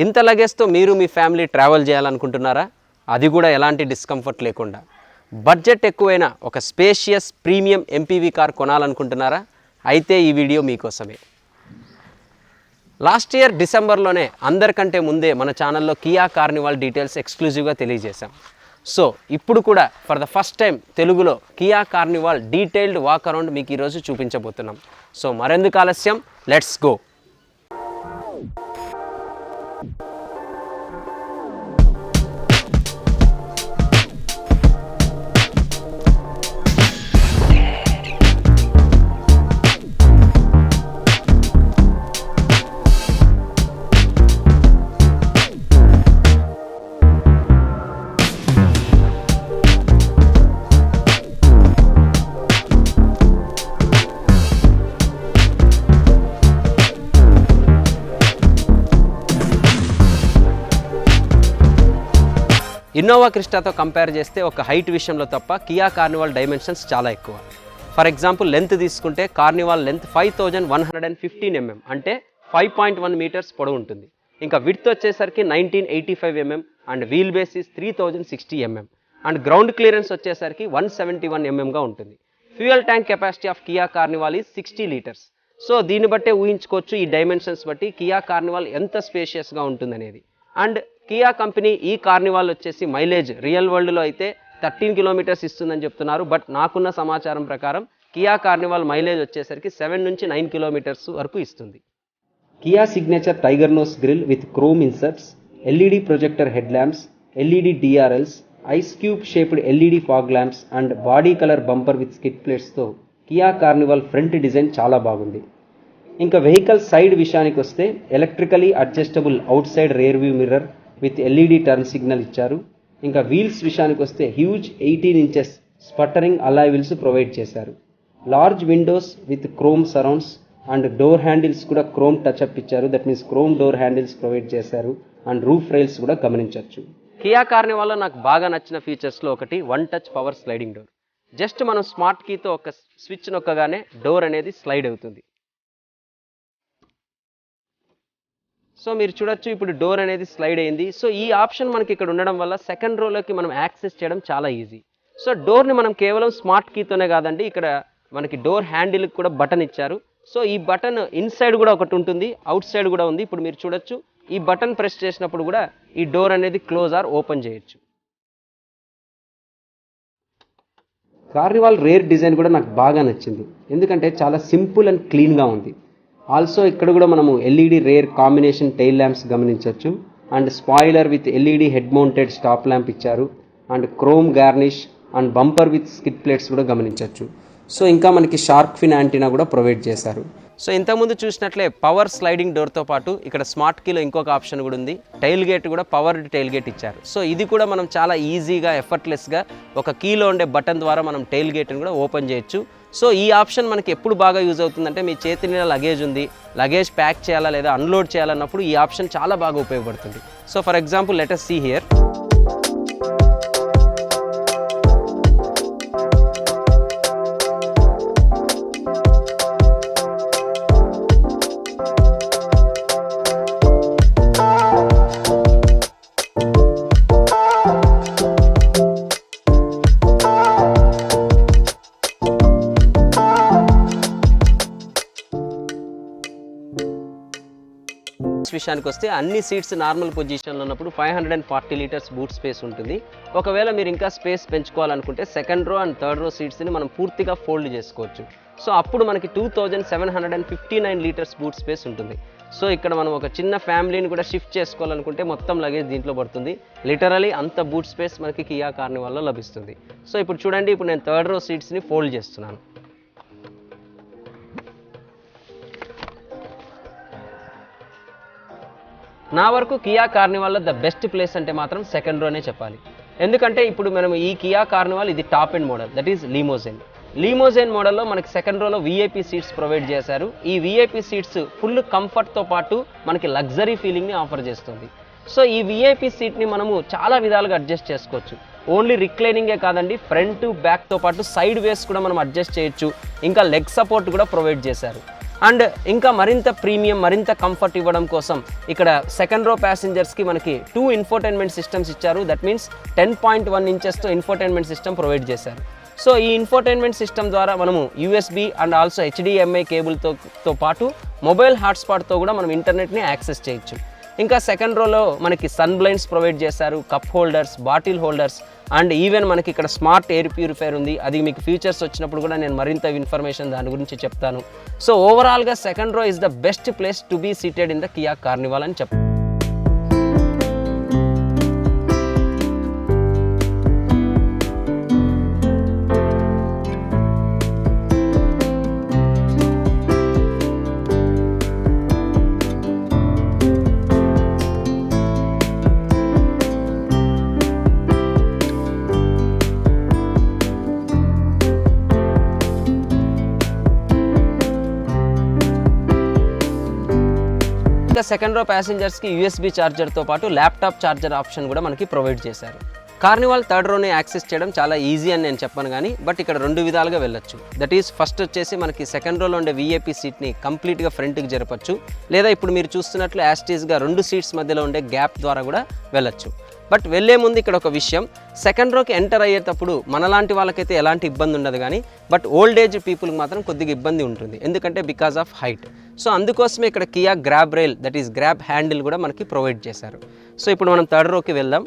ఇంత లగేజ్తో మీరు మీ family travel చేయాలనుకుంటున్నారా? అది కూడా ఎలాంటి డిస్కంఫర్ట్ లేకుండా బడ్జెట్ ఎక్కువైన ఒక స్పేషియస్ ప్రీమియం ఎంపీవీ కార్ కొనాలనుకుంటున్నారా? అయితే ఈ వీడియో మీకోసమే. లాస్ట్ ఇయర్ డిసెంబర్లోనే అందరికంటే ముందే మన ఛానల్లో కియా కార్నివాల్ డీటెయిల్స్ ఎక్స్క్లూజివ్గా తెలియజేశాం. సో ఇప్పుడు కూడా ఫర్ ద ఫస్ట్ టైం తెలుగులో Kia carnival detailed walk around మీకు ఈరోజు చూపించబోతున్నాం. సో మరెందుకు ఆలస్యం, లెట్స్ గో. ఇన్నోవా క్రిస్టాతో కంపేర్ చేస్తే ఒక హైట్ విషయంలో తప్ప కియా కార్నివాల్ డైమెన్షన్స్ చాలా ఎక్కువ. ఫర్ ఎగ్జాంపుల్ లెంత్ తీసుకుంటే కార్నివాల్ లెంత్ 5115 mm అంటే 5.1 మీటర్స్ పొడవు ఉంటుంది. ఇంకా విడ్త్ వచ్చేసరికి 1985 mm and wheel base is 3060 mm and ground clearance వచ్చేసరికి 171 mmగా ఉంటుంది. Fuel tank capacity of Kia Carnival is 60 litres. So దీన్ని బట్టే ఊహించుకోవచ్చు ఈ డైమెన్షన్స్ బట్టి కియా కార్నివాల్ ఎంత స్పేషియస్గా ఉంటుందనేది. అండ్ కియా కంపెనీ ఈ కార్నివాల్ వచ్చేసి మైలేజ్ రియల్ వరల్డ్లో అయితే 13 కిలోమీటర్స్ ఇస్తుందని చెప్తున్నారు. బట్ నాకున్న సమాచారం ప్రకారం కియా కార్నివాల్ మైలేజ్ వచ్చేసరికి 7 నుంచి 9 కిలోమీటర్స్ వరకు ఇస్తుంది. Kia signature tiger nose grille with chrome inserts, LED projector head lamps, LED DRLs, ice cube shaped LED fog lamps and body colour bumper with skid ప్లేట్స్తో Kia Carnival front design చాలా బాగుంది. ఇంకా vehicle side విషయానికి వస్తే electrically adjustable outside rear view mirror with LED turn signal ఇచ్చారు. ఇంకా wheels విషయానికి వస్తే huge 18 inches sputtering alloy wheels provide చేశారు. Large windows with chrome surrounds and door handles కూడా క్రోమ్ టచ్అప్ ఇచ్చారు. That means chrome door handles provide చేశారు and roof rails కూడా గమనించవచ్చు. కియా కార్నివాల్లో నాకు బాగా నచ్చిన ఫీచర్స్లో ఒకటి one touch power sliding door. Just మనం స్మార్ట్ కీతో ఒక స్విచ్ నొక్కగానే డోర్ అనేది స్లైడ్ అవుతుంది. సో మీరు చూడొచ్చు ఇప్పుడు డోర్ అనేది స్లైడ్ అయింది. సో ఈ ఆప్షన్ మనకి ఇక్కడ ఉండడం వల్ల సెకండ్ రోలోకి మనం యాక్సెస్ చేయడం చాలా ఈజీ. సో డోర్ని మనం కేవలం స్మార్ట్ కీతోనే కాదండి, ఇక్కడ మనకి డోర్ హ్యాండిల్కి కూడా బటన్ ఇచ్చారు. సో ఈ బటన్ ఇన్సైడ్ కూడా ఒకటి ఉంటుంది, అవుట్ సైడ్ కూడా ఉంది. ఇప్పుడు మీరు చూడొచ్చు ఈ బటన్ ప్రెస్ చేసినప్పుడు కూడా ఈ డోర్ అనేది క్లోజ్ ఆర్ ఓపెన్ చేయొచ్చు. కార్నివాల్ రేర్ డిజైన్ కూడా నాకు బాగా నచ్చింది, ఎందుకంటే చాలా సింపుల్ అండ్ క్లీన్గా ఉంది. ఆల్సో ఇక్కడ కూడా మనము LED rear combination tail lamps గమనించవచ్చు and spoiler with LED head mounted stop lamp ఇచ్చారు and chrome garnish and bumper with skid plates కూడా గమనించవచ్చు. సో ఇంకా మనకి షార్క్ ఫిన్ యాంటీనా కూడా ప్రొవైడ్ చేశారు. సో ఇంతకుముందు చూసినట్లే పవర్ స్లైడింగ్ డోర్తో పాటు ఇక్కడ స్మార్ట్ కీలో ఇంకొక ఆప్షన్ కూడా ఉంది. టైల్ గేట్ కూడా పవర్డ్ టైల్ గేట్ ఇచ్చారు. సో ఇది కూడా మనం చాలా ఈజీగా ఎఫర్ట్లెస్గా ఒక కీలో ఉండే బటన్ ద్వారా మనం టైల్ గేట్ని కూడా ఓపెన్ చేయొచ్చు. సో ఈ ఆప్షన్ మనకి ఎప్పుడు బాగా యూజ్ అవుతుందంటే మీ చేతి నిండా లగేజ్ ఉంది, లగేజ్ ప్యాక్ చేయాలా లేదా అన్లోడ్ చేయాలన్నప్పుడు ఈ ఆప్షన్ చాలా బాగా ఉపయోగపడుతుంది. So for example let us see here. విషయానికి వస్తే అన్ని సీట్స్ నార్మల్ పొజిషన్లో ఉన్నప్పుడు 540 లీటర్స్ బూట్ స్పేస్ ఉంటుంది. ఒకవేళ మీరు ఇంకా స్పేస్ పెంచుకోవాలనుకుంటే second row and third row సీట్స్ని మనం పూర్తిగా ఫోల్డ్ చేసుకోవచ్చు. సో అప్పుడు మనకి 2759 లీటర్స్ బూట్ స్పేస్ ఉంటుంది. సో ఇక్కడ మనం ఒక చిన్న ఫ్యామిలీని కూడా షిఫ్ట్ చేసుకోవాలనుకుంటే మొత్తం లగేజ్ దీంట్లో పడుతుంది. లిటరలీ అంత బూట్ స్పేస్ మనకి కియా కార్నివాల్లో లభిస్తుంది. సో ఇప్పుడు చూడండి, ఇప్పుడు నేను థర్డ్ రో సీట్స్ని ఫోల్డ్ చేస్తున్నాను. నా వరకు కియా కార్నివాల్లో ద బెస్ట్ ప్లేస్ అంటే మాత్రం సెకండ్ రోనే చెప్పాలి. ఎందుకంటే ఇప్పుడు మనం ఈ కియా కార్నివాల్ ఇది top end model, that is limousine మోడల్లో మనకి సెకండ్ రోలో విఐపీ సీట్స్ ప్రొవైడ్ చేశారు. ఈ విఐపీ సీట్స్ ఫుల్ కంఫర్ట్తో పాటు మనకి లగ్జరీ ఫీలింగ్ని ఆఫర్ చేస్తుంది. సో ఈ విఐపీ సీట్ని మనము చాలా విధాలుగా అడ్జస్ట్ చేసుకోవచ్చు. ఓన్లీ రిక్లైనింగే కాదండి, ఫ్రంట్ బ్యాక్తో పాటు సైడ్ వేస్ కూడా మనం అడ్జస్ట్ చేయొచ్చు. ఇంకా లెగ్ సపోర్ట్ కూడా ప్రొవైడ్ చేశారు. అండ్ ఇంకా మరింత ప్రీమియం, మరింత కంఫర్ట్ ఇవ్వడం కోసం ఇక్కడ సెకండ్ రో ప్యాసింజర్స్కి మనకి 2 ఇన్ఫోటైన్మెంట్ సిస్టమ్స్ ఇచ్చారు. దట్ మీన్స్ 10.1 ఇంచెస్తో ఇన్ఫోటైన్మెంట్ సిస్టమ్ ప్రొవైడ్ చేశారు. సో ఈ ఇన్ఫోటైన్మెంట్ సిస్టమ్ ద్వారా మనము యూఎస్బి అండ్ ఆల్సో HDMI కేబుల్తో పాటు మొబైల్ హాట్స్పాట్తో కూడా మనం ఇంటర్నెట్ని యాక్సెస్ చేయొచ్చు. ఇంకా సెకండ్ రోలో మనకి సన్ బ్లైండ్స్ ప్రొవైడ్ చేశారు, cup holders, bottle holders and even మనకి ఇక్కడ స్మార్ట్ ఎయిర్ ప్యూరిఫైయర్ ఉంది. అది మీకు ఫీచర్స్ వచ్చినప్పుడు కూడా నేను మరింత ఇన్ఫర్మేషన్ దాని గురించి చెప్తాను. సో ఓవరాల్గా second row is the best place to be seated in the Kia Carnival అని చెప్తాను. ఇంకా సెకండ్ రో ప్యాసింజర్స్కి USB ఛార్జర్తో పాటు ల్యాప్టాప్ ఛార్జర్ ఆప్షన్ కూడా మనకి ప్రొవైడ్ చేశారు. కార్నివాల్ థర్డ్ రోని యాక్సెస్ చేయడం చాలా ఈజీ అని నేను చెప్పాను కానీ బట్ ఇక్కడ 2 విధాలుగా వెళ్ళొచ్చు. దట్ ఈస్ ఫస్ట్ వచ్చేసి మనకి సెకండ్ రోలో ఉండే VIP సీట్ని కంప్లీట్గా ఫ్రంట్కి జరపచ్చు, లేదా ఇప్పుడు మీరు చూస్తున్నట్లు యాస్టీస్గా 2 సీట్స్ మధ్యలో ఉండే గ్యాప్ ద్వారా కూడా వెళ్ళొచ్చు. బట్ వెళ్ళే ముందు ఇక్కడ ఒక విషయం, సెకండ్ రోకి ఎంటర్ అయ్యేటప్పుడు మనలాంటి వాళ్ళకైతే ఎలాంటి ఇబ్బంది ఉండదు కానీ బట్ ఓల్డ్ ఏజ్ పీపుల్కి మాత్రం కొద్దిగా ఇబ్బంది ఉంటుంది, ఎందుకంటే బికాజ్ ఆఫ్ హైట్. సో అందుకోసమే ఇక్కడ Kia grab rail, that is grab handle కూడా మనకి ప్రొవైడ్ చేశారు. సో ఇప్పుడు మనం థర్డ్ రోకి వెళ్దాం.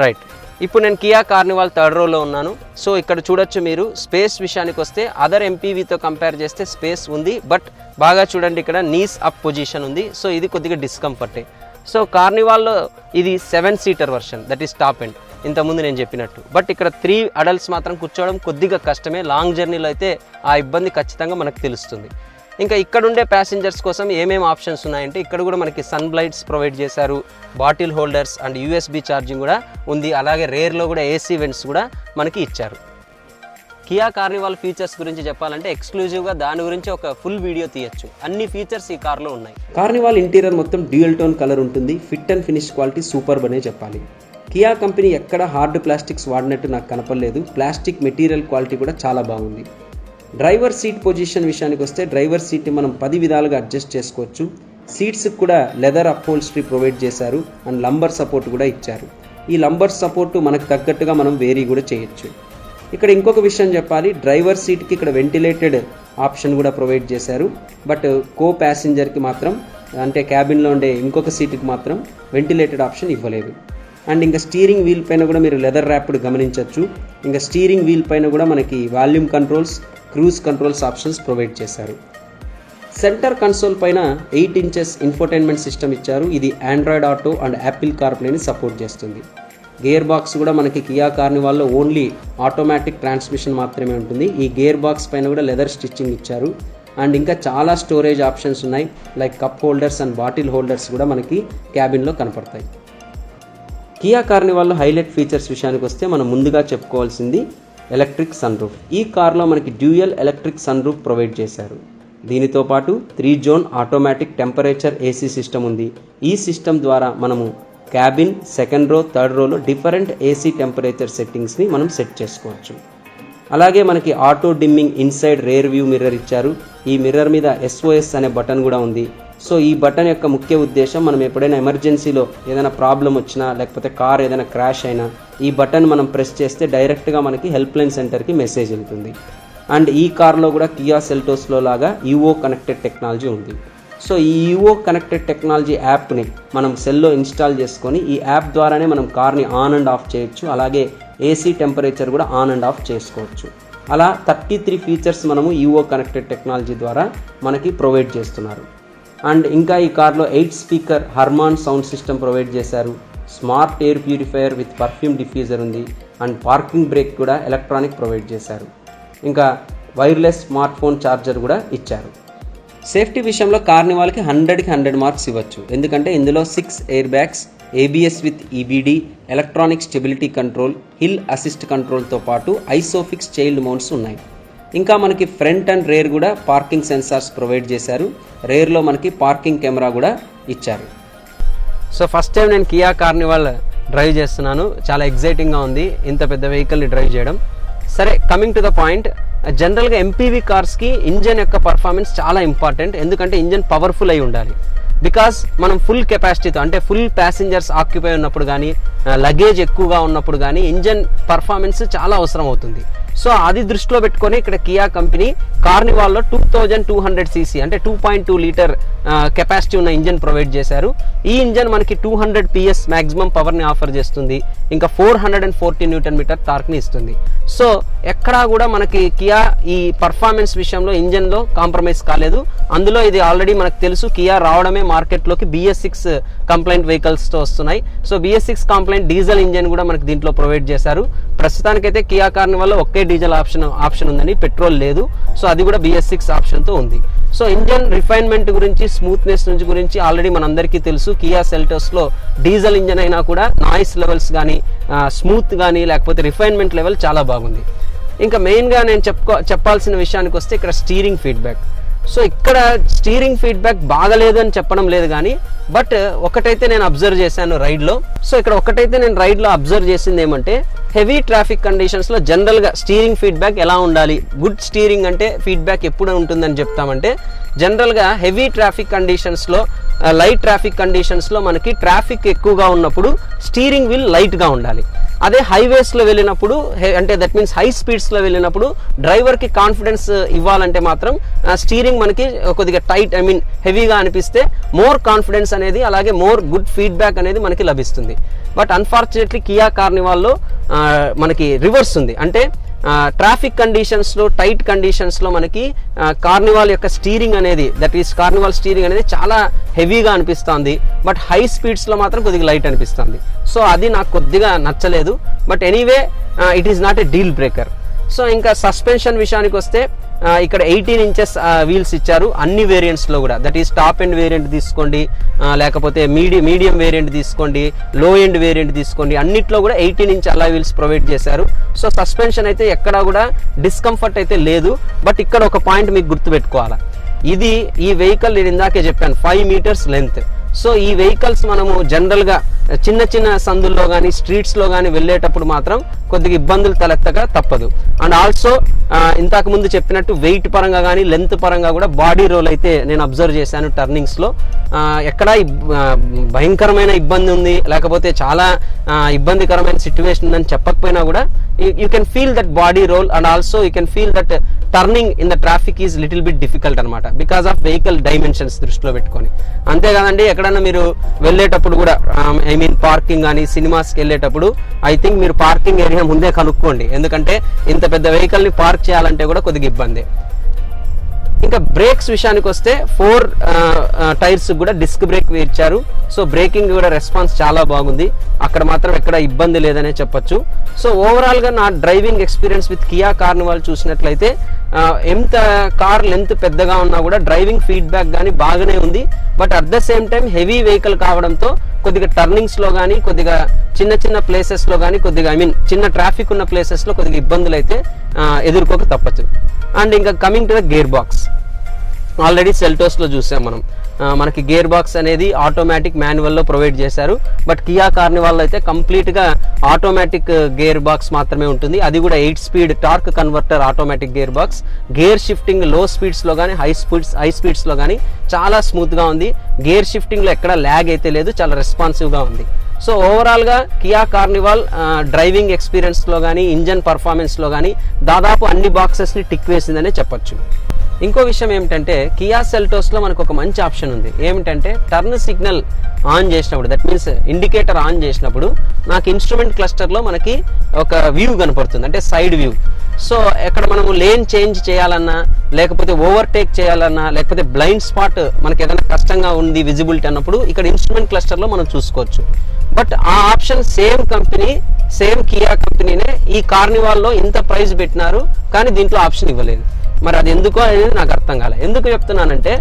రైట్, ఇప్పుడు నేను కియా కార్నివాల్ థర్డ్ రోలో ఉన్నాను. సో ఇక్కడ చూడొచ్చు మీరు, స్పేస్ విషయానికి వస్తే అదర్ MPVతో కంపేర్ చేస్తే స్పేస్ ఉంది, బట్ బాగా చూడండి ఇక్కడ నీస్ అప్ పొజిషన్ ఉంది. సో ఇది కొద్దిగా డిస్కంఫర్టే. సో కార్నివాల్లో ఇది 7 seater version, that is top end, ఇంతకుముందు నేను చెప్పినట్టు. బట్ ఇక్కడ 3 అడల్ట్స్ మాత్రం కూర్చోవడం కొద్దిగా కష్టమే. లాంగ్ జర్నీలో అయితే ఆ ఇబ్బంది ఖచ్చితంగా మనకు తెలుస్తుంది. ఇంకా ఇక్కడ ఉండే ప్యాసింజర్స్ కోసం ఏమేమి ఆప్షన్స్ ఉన్నాయంటే ఇక్కడ కూడా మనకి సన్ బ్లైట్స్ ప్రొవైడ్ చేశారు, bottle holders and USB charging కూడా ఉంది. అలాగే రేర్లో కూడా AC వెంట్స్ కూడా మనకి ఇచ్చారు. కియా కార్నివాల్ ఫీచర్స్ గురించి చెప్పాలంటే ఎక్స్క్లూజివ్గా దాని గురించి ఒక ఫుల్ వీడియో తీయచ్చు. అన్ని ఫీచర్స్ ఈ కార్లో ఉన్నాయి. కార్నివాల్ ఇంటీరియర్ మొత్తం డ్యూయల్ టోన్ కలర్ ఉంటుంది. Fit and finish quality superb అనే చెప్పాలి. కియా కంపెనీ ఎక్కడ హార్డ్ ప్లాస్టిక్స్ వాడినట్టు నాకు కనపడలేదు. ప్లాస్టిక్ మెటీరియల్ క్వాలిటీ కూడా చాలా బాగుంది. డ్రైవర్ సీట్ పొజిషన్ విషయానికి వస్తే డ్రైవర్ సీట్ని మనం 10 విధాలుగా అడ్జస్ట్ చేసుకోవచ్చు. సీట్స్కి కూడా లెదర్ అప్హోల్స్ట్రీ ప్రొవైడ్ చేశారు అండ్ లంబర్ సపోర్ట్ కూడా ఇచ్చారు. ఈ లంబర్ సపోర్ట్ మనకు తగ్గట్టుగా మనం వేరీ కూడా చేయొచ్చు. ఇక్కడ ఇంకొక విషయం చెప్పాలి, డ్రైవర్ సీట్కి ఇక్కడ వెంటిలేటెడ్ ఆప్షన్ కూడా ప్రొవైడ్ చేశారు. బట్ కో ప్యాసింజర్కి మాత్రం, అంటే క్యాబిన్లో ఉండే ఇంకొక సీట్కి మాత్రం వెంటిలేటెడ్ ఆప్షన్ ఇవ్వలేదు. అండ్ ఇంకా స్టీరింగ్ వీల్ పైన కూడా మీరు లెదర్ ర్యాప్డ్ గమనించవచ్చు. ఇంకా స్టీరింగ్ వీల్ పైన కూడా మనకి volume controls, cruise controls options provide చేశారు. సెంటర్ కన్సోల్ పైన 8 ఇంచెస్ ఇన్ఫోటైన్మెంట్ సిస్టమ్ ఇచ్చారు. ఇది ఆండ్రాయిడ్ ఆటో అండ్ యాపిల్ కార్ప్లేని సపోర్ట్ చేస్తుంది. గేర్ బాక్స్ కూడా మనకి కియా కార్నివాల్లో ఓన్లీ ఆటోమేటిక్ ట్రాన్స్మిషన్ మాత్రమే ఉంటుంది. ఈ గేర్ బాక్స్ పైన కూడా లెదర్ స్టిచ్చింగ్ ఇచ్చారు. అండ్ ఇంకా చాలా స్టోరేజ్ ఆప్షన్స్ ఉన్నాయి, like cup holders and bottle holders కూడా మనకి క్యాబిన్లో కనపడతాయి. కియా కార్నివాల్లో హైలైట్ ఫీచర్స్ విషయానికి వస్తే మనం ముందుగా చెప్పుకోవాల్సింది ఎలక్ట్రిక్ సన్ రూఫ్. ఈ కార్లో మనకి dual electric sunroof provide చేశారు. దీనితో పాటు 3 zone automatic temperature AC system ఉంది. ఈ సిస్టమ్ ద్వారా మనము క్యాబిన్, సెకండ్ రో, థర్డ్ రోలో డిఫరెంట్ AC టెంపరేచర్ సెట్టింగ్స్ని మనం సెట్ చేసుకోవచ్చు. అలాగే మనకి auto dimming inside rear view mirror ఇచ్చారు. ఈ మిర్రర్ మీద SOS అనే బటన్ కూడా ఉంది. సో ఈ బటన్ యొక్క ముఖ్య ఉద్దేశం, మనం ఎప్పుడైనా ఎమర్జెన్సీలో ఏదైనా ప్రాబ్లం వచ్చినా లేకపోతే కార్ ఏదైనా క్రాష్ అయినా ఈ బటన్ మనం ప్రెస్ చేస్తే డైరెక్ట్గా మనకి హెల్ప్ లైన్ సెంటర్కి మెసేజ్ వెళ్తుంది. అండ్ ఈ కార్లో కూడా కియా సెల్టోస్లో లాగా UO కనెక్టెడ్ టెక్నాలజీ ఉంది. సో ఈ UO కనెక్టెడ్ టెక్నాలజీ యాప్ని మనం సెల్లో ఇన్స్టాల్ చేసుకొని ఈ యాప్ ద్వారానే మనం కార్ని ఆన్ అండ్ ఆఫ్ చేయొచ్చు. అలాగే AC టెంపరేచర్ కూడా ఆన్ అండ్ ఆఫ్ చేసుకోవచ్చు. అలా 33 ఫీచర్స్ మనము UO కనెక్టెడ్ టెక్నాలజీ ద్వారా మనకి ప్రొవైడ్ చేస్తున్నారు. అండ్ ఇంకా ఈ కార్లో 8 speaker Harman sound system provide చేశారు. Smart air purifier with perfume diffuser ఉంది. అండ్ పార్కింగ్ బ్రేక్ కూడా ఎలక్ట్రానిక్ ప్రొవైడ్ చేశారు. ఇంకా వైర్లెస్ స్మార్ట్ ఫోన్ ఛార్జర్ కూడా ఇచ్చారు. సేఫ్టీ విషయంలో కార్నివాల్కి 100కి 100 మార్క్స్ ఇవ్వచ్చు. ఎందుకంటే ఇందులో 6 air bags, ABS with EBD, electronic stability control, hill assist కంట్రోల్తో పాటు ఐసోఫిక్స్ చైల్డ్ మౌంట్స్ ఉన్నాయి. ఇంకా మనకి ఫ్రంట్ అండ్ రేర్ కూడా పార్కింగ్ సెన్సార్స్ ప్రొవైడ్ చేశారు. రేర్లో మనకి పార్కింగ్ కెమెరా కూడా ఇచ్చారు. సో ఫస్ట్ టైం నేను కియా కార్నివాల్ డ్రైవ్ చేస్తున్నాను. చాలా ఎగ్జైటింగ్గా ఉంది ఇంత పెద్ద వెహికల్ని డ్రైవ్ చేయడం. సరే, కమింగ్ టు ద పాయింట్, జనరల్గా ఎంపీవీ కార్స్కి ఇంజన్ యొక్క పర్ఫార్మెన్స్ చాలా ఇంపార్టెంట్. ఎందుకంటే ఇంజన్ పవర్ఫుల్ అయి ఉండాలి. బికాస్ మనం ఫుల్ కెపాసిటీతో అంటే ఫుల్ ప్యాసింజర్స్ ఆక్యుపై ఉన్నప్పుడు కానీ లగేజ్ ఎక్కువగా ఉన్నప్పుడు కానీ ఇంజన్ పర్ఫార్మెన్స్ చాలా అవసరం అవుతుంది. సో అది దృష్టిలో పెట్టుకొని ఇక్కడ కియా కంపెనీ కార్నివాల్లో 2200 cc అంటే 2.2 లీటర్ కెపాసిటీ ఉన్న ఇంజన్ ప్రొవైడ్ చేశారు. ఈ ఇంజన్ మనకి 200 PS మ్యాక్సిమం పవర్ని ఆఫర్ చేస్తుంది. ఇంకా 440 Nm టార్క్ని ఇస్తుంది. సో ఎక్కడా కూడా మనకి కియా ఈ పర్ఫార్మెన్స్ విషయంలో ఇంజన్లో కాంప్రమైజ్ కాలేదు. అందులో ఇది ఆల్రెడీ మనకు తెలుసు, కియా రావడమే మార్కెట్లోకి BS6 కంప్లైంట్ వెహికల్స్తో వస్తున్నాయి. So BS6 complaint diesel engine కూడా మనకి దీంట్లో ప్రొవైడ్ చేశారు. ప్రస్తుతానికైతే కియా కార్నివాల్లో ఒకే డీజిల్ ఆప్షన్ ఉందని, పెట్రోల్ లేదు. సో అది కూడా BS6 ఆప్షన్తో ఉంది. సో ఇంజన్ రిఫైన్మెంట్ గురించి, స్మూత్నెస్ గురించి ఆల్రెడీ మనందరికీ తెలుసు. కియా సెల్టోస్లో డీజిల్ ఇంజన్ అయినా కూడా నాయిస్ లెవెల్స్ కానీ స్మూత్ కానీ లేకపోతే రిఫైన్మెంట్ లెవెల్ చాలా బాగుంది. ఇంకా మెయిన్గా నేను చెప్పాల్సిన విషయానికి వస్తే ఇక్కడ స్టీరింగ్ ఫీడ్బ్యాక్. సో ఇక్కడ స్టీరింగ్ ఫీడ్బ్యాక్ బాగలేదు అని చెప్పడం లేదు కానీ, బట్ ఒకటైతే నేను అబ్జర్వ్ చేశాను రైడ్లో. సో ఇక్కడ ఒకటైతే నేను రైడ్లో అబ్జర్వ్ చేసింది ఏమంటే, హెవీ ట్రాఫిక్ కండిషన్స్లో జనరల్గా స్టీరింగ్ ఫీడ్బ్యాక్ ఎలా ఉండాలి, గుడ్ స్టీరింగ్ అంటే ఫీడ్బ్యాక్ ఎప్పుడు ఉంటుందని చెప్తామంటే, జనరల్గా హెవీ ట్రాఫిక్ కండిషన్స్లో, లైట్ ట్రాఫిక్ కండిషన్స్లో మనకి ట్రాఫిక్ ఎక్కువగా ఉన్నప్పుడు స్టీరింగ్ వీల్ లైట్గా ఉండాలి. అదే హైవేస్లో వెళ్ళినప్పుడు అంటే దట్ మీన్స్ హై స్పీడ్స్లో వెళ్ళినప్పుడు డ్రైవర్కి కాన్ఫిడెన్స్ ఇవ్వాలంటే మాత్రం స్టీరింగ్ మనకి కొద్దిగా టైట్ హెవీగా అనిపిస్తే మోర్ కాన్ఫిడెన్స్ అనేది, అలాగే మోర్ గుడ్ ఫీడ్బ్యాక్ అనేది మనకి లభిస్తుంది. బట్ అన్ఫార్చునేట్లీ కియా కార్నివాల్లో మనకి రివర్స్ ఉంది. అంటే ట్రాఫిక్ కండిషన్స్లో, టైట్ కండిషన్స్లో మనకి కార్నివాల్ యొక్క స్టీరింగ్ అనేది, దట్ ఈస్ కార్నివాల్ స్టీరింగ్ అనేది చాలా హెవీగా అనిపిస్తుంది. బట్ హై స్పీడ్స్లో మాత్రం కొద్దిగా లైట్ అనిపిస్తుంది. సో అది నాకు కొద్దిగా నచ్చలేదు. But anyway it is not a deal breaker. So ఇంకా సస్పెన్షన్ విషయానికి వస్తే ఇక్కడ 18 inches వీల్స్ ఇచ్చారు అన్ని వేరియంట్స్లో కూడా. That is top end variant తీసుకోండి, లేకపోతే మీడియం వేరియంట్ తీసుకోండి, లో ఎండ్ వేరియంట్ తీసుకోండి, అన్నిట్లో కూడా 18 inch అలా వీల్స్ ప్రొవైడ్ చేశారు. సో సస్పెన్షన్ అయితే ఎక్కడా కూడా డిస్కంఫర్ట్ అయితే లేదు. బట్ ఇక్కడ ఒక పాయింట్ మీకు గుర్తుపెట్టుకోవాలి, ఈ వెహికల్ నేను ఇందాకే చెప్పాను 5 meters లెంత్. సో ఈ వెహికల్స్ మనము జనరల్గా చిన్న సందుల్లో కానీ స్ట్రీట్స్లో కానీ వెళ్ళేటప్పుడు మాత్రం కొద్దిగా ఇబ్బందులు తలెత్తక తప్పదు. అండ్ ఆల్సో ఇంతకు ముందు చెప్పినట్టు వెయిట్ పరంగా కానీ లెంత్ పరంగా కూడా బాడీ రోల్ అయితే నేను అబ్జర్వ్ చేశాను టర్నింగ్స్లో. ఎక్కడ భయంకరమైన ఇబ్బంది ఉంది, లేకపోతే చాలా ఇబ్బందికరమైన సిచ్యువేషన్ ఉందని చెప్పకపోయినా కూడా you can feel that body roll. And also you can feel that turning in the traffic is little bit difficult అనమాట, బికాస్ ఆఫ్ వెహికల్ డైమెన్షన్స్ దృష్టిలో పెట్టుకొని. అంతేకాదండి, ఎక్కడన్నా మీరు వెళ్ళేటప్పుడు కూడా పార్కింగ్ కానీ సినిమాస్కి వెళ్ళేటప్పుడు ఐ థింక్ మీరు పార్కింగ్ ఏరియా ముందే కనుక్కోండి. ఎందుకంటే ఇంత పెద్ద వెహికల్ని పార్క్ చేయాలంటే కూడా కొద్దిగా ఇబ్బంది. ఇంకా బ్రేక్స్ విషయానికి వస్తే 4 టైర్స్ కూడా డిస్క్ బ్రేక్ ఇచ్చారు. సో బ్రేకింగ్ కూడా రెస్పాన్స్ చాలా బాగుంది, అక్కడ మాత్రం ఎక్కడ ఇబ్బంది లేదనే చెప్పొచ్చు. సో ఓవరాల్గా నా driving experience with Kia carnival చూసినట్లయితే ఎంత కార్ లెంత్ పెద్దగా ఉన్నా కూడా డ్రైవింగ్ ఫీడ్బ్యాక్ కానీ బాగానే ఉంది. But at the same time heavy vehicle కావడంతో కొద్దిగా టర్నింగ్స్లో కానీ కొద్దిగా చిన్న ప్లేసెస్లో కానీ కొద్దిగా చిన్న ట్రాఫిక్ ఉన్న ప్లేసెస్లో కొద్దిగా ఇబ్బందులు అయితే ఎదుర్కోక తప్పచ్చు. అండ్ ఇంకా coming to the gear box, already సెల్టోస్లో చూసాం మనం, మనకి గేర్ బాక్స్ అనేది ఆటోమేటిక్ మాన్యువల్లో ప్రొవైడ్ చేశారు. బట్ కియా కార్నివాల్లో అయితే కంప్లీట్గా ఆటోమేటిక్ గేర్ బాక్స్ మాత్రమే ఉంటుంది. అది కూడా 8 speed torque converter automatic gear box. Gear shifting లో స్పీడ్స్లో కానీ హై స్పీడ్స్లో కానీ చాలా స్మూత్గా ఉంది. గేర్ షిఫ్టింగ్లో ఎక్కడ ల్యాగ్ అయితే లేదు, చాలా రెస్పాన్సివ్గా ఉంది. సో ఓవరాల్గా కియా కార్నివాల్ డ్రైవింగ్ ఎక్స్పీరియన్స్లో కానీ ఇంజన్ పర్ఫార్మెన్స్లో కానీ దాదాపు అన్ని బాక్సెస్ని టిక్ వేసిందనే చెప్పొచ్చు. ఇంకో విషయం ఏమిటంటే కియా సెల్టోస్లో మనకు ఒక మంచి ఆప్షన్ ఉంది. ఏమిటంటే టర్న్ సిగ్నల్ ఆన్ చేసినప్పుడు, దట్ మీన్స్ ఇండికేటర్ ఆన్ చేసినప్పుడు నాకు ఇన్స్ట్రుమెంట్ క్లస్టర్లో మనకి ఒక వ్యూ కనపడుతుంది, అంటే సైడ్ వ్యూ. సో ఎక్కడ మనము లేన్ చేంజ్ చేయాలన్నా, లేకపోతే ఓవర్టేక్ చేయాలన్నా, లేకపోతే బ్లైండ్ స్పాట్ మనకి ఏదైనా కష్టంగా ఉంది విజిబిలిటీ అన్నప్పుడు ఇక్కడ ఇన్స్ట్రుమెంట్ క్లస్టర్లో మనం చూసుకోవచ్చు. బట్ ఆ ఆప్షన్ సేమ్ కియా కంపెనీనే ఈ కార్నివాల్లో ఇంత ప్రైస్ పెట్టినారు, కానీ దీంట్లో ఆప్షన్ ఇవ్వలేదు. మరి అది ఎందుకో అనేది నాకు అర్థం కాలే. ఎందుకు చెప్తున్నానంటే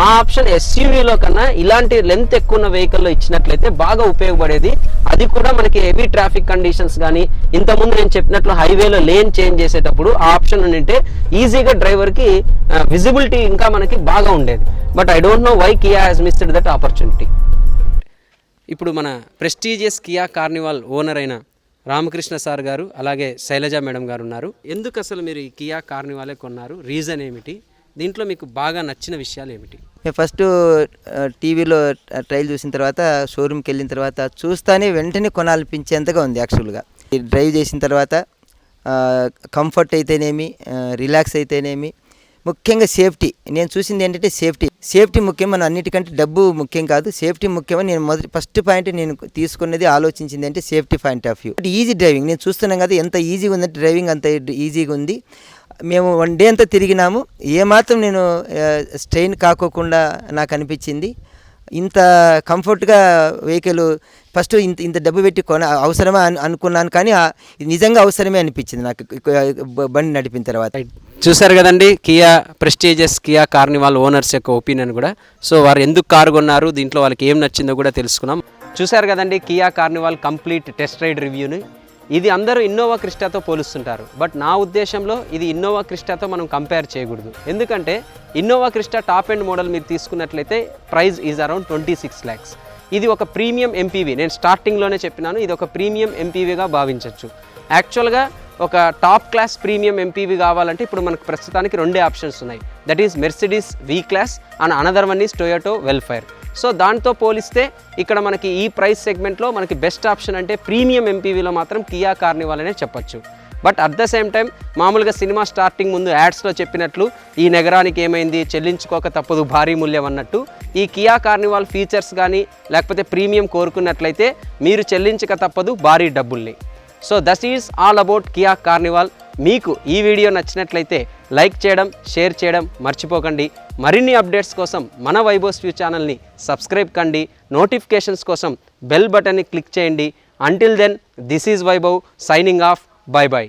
ఆ ఆప్షన్ ఎస్యూవీలో కన్నా ఇలాంటి లెంత్ ఎక్కువ ఉన్న వెహికల్లో ఇచ్చినట్లయితే బాగా ఉపయోగపడేది. అది కూడా మనకి హెవీ ట్రాఫిక్ కండిషన్స్ కానీ ఇంతకుముందు నేను చెప్పినట్లు హైవేలో లేన్ చేంజ్ చేసేటప్పుడు ఆ ఆప్షన్ ఉంటే ఈజీగా డ్రైవర్కి విజిబిలిటీ ఇంకా మనకి బాగా ఉండేది. But I don't know why Kia has missed that opportunity. ఇప్పుడు మన ప్రెస్టీజియస్ కియా కార్నివాల్ ఓనర్ అయిన రామకృష్ణ సార్ గారు అలాగే శైలజ మేడం గారు ఉన్నారు. ఎందుకు అసలు మీరు ఈ కియా కార్నివాలే కొన్నారు, రీజన్ ఏమిటి, దీంట్లో మీకు బాగా నచ్చిన విషయాలు ఏమిటి? మేము ఫస్ట్ టీవీలో ట్రైల్ చూసిన తర్వాత షోరూమ్కి వెళ్ళిన తర్వాత చూస్తానే వెంటనే కొనాలనిపించేంతగా ఉంది. యాక్చువల్గా డ్రైవ్ చేసిన తర్వాత కంఫర్ట్ అయితేనేమి, రిలాక్స్ అయితేనేమి, ముఖ్యంగా సేఫ్టీ. నేను చూసింది ఏంటంటే సేఫ్టీ ముఖ్యం. మనం అన్నిటికంటే డబ్బు ముఖ్యం కాదు, సేఫ్టీ ముఖ్యమని నేను ఫస్ట్ పాయింట్ నేను తీసుకున్నది, ఆలోచించింది అంటే safety point of view. Easy driving నేను చూస్తున్నాం కదా, ఎంత ఈజీగా ఉందంటే డ్రైవింగ్ అంత ఈజీగా ఉంది. మేము 1 డే అంతా తిరిగినాము, ఏమాత్రం నేను స్ట్రెయిన్ కాకోకుండా నాకు అనిపించింది. ఇంత కంఫర్ట్గా వెహికల్ ఫస్ట్ ఇంత డబ్బు పెట్టి అవసరమా అనుకున్నాను, కానీ నిజంగా అవసరమే అనిపించింది నాకు బండి నడిపిన తర్వాత. చూసారు కదండి Kia prestigious Kia carnival owners యొక్క ఒపీనియన్ కూడా. సో వారు ఎందుకు కారు కొన్నారు, దీంట్లో వాళ్ళకి ఏం నచ్చిందో కూడా తెలుసుకున్నాం. చూసారు కదండి Kia Carnival complete test ride రివ్యూని. ఇది అందరూ ఇన్నోవా క్రిస్టాతో పోలుస్తుంటారు, బట్ నా ఉద్దేశంలో ఇది ఇన్నోవా క్రిస్టాతో మనం కంపేర్ చేయకూడదు. ఎందుకంటే Innova Crysta top end model మీరు తీసుకున్నట్లయితే ప్రైస్ ఈజ్ అరౌండ్ 26 lakhs. ఇది ఒక ప్రీమియం ఎంపీవీ. నేను స్టార్టింగ్లోనే చెప్పినాను, ఇది ఒక ప్రీమియం ఎంపీవీగా భావించవచ్చు. యాక్చువల్గా ఒక టాప్ క్లాస్ ప్రీమియం ఎంపీవీ కావాలంటే ఇప్పుడు మనకు ప్రస్తుతానికి 2 ఆప్షన్స్ ఉన్నాయి. That is Mercedes V class and another one is Toyota Vellfire. So దాంతో పోలిస్తే ఇక్కడ మనకి ఈ ప్రైస్ సెగ్మెంట్లో మనకి బెస్ట్ ఆప్షన్ అంటే ప్రీమియం ఎంపీవీలో మాత్రం కియా కార్నివాల్ అనే చెప్పచ్చు. But at the same time మామూలుగా సినిమా స్టార్టింగ్ ముందు యాడ్స్లో చెప్పినట్లు ఈ నగరానికి ఏమైంది, చెల్లించుకోక తప్పదు భారీ మూల్యం అన్నట్టు, ఈ కియా కార్నివాల్ ఫీచర్స్ కానీ లేకపోతే ప్రీమియం కోరుకున్నట్లయితే మీరు చెల్లించక తప్పదు భారీ డబ్బుల్ని. So that is all about Kia carnival. మీకు ఈ వీడియో నచ్చినట్లయితే లైక్ చేయడం, షేర్ చేయడం మర్చిపోకండి. మరిన్ని అప్డేట్స్ కోసం మన వైబోస్ వ్యూ ఛానల్ని సబ్స్క్రైబ్ కండి. నోటిఫికేషన్స్ కోసం బెల్ బటన్ని క్లిక్ చేయండి. Until then, this is Vaibhav signing off. Bye by.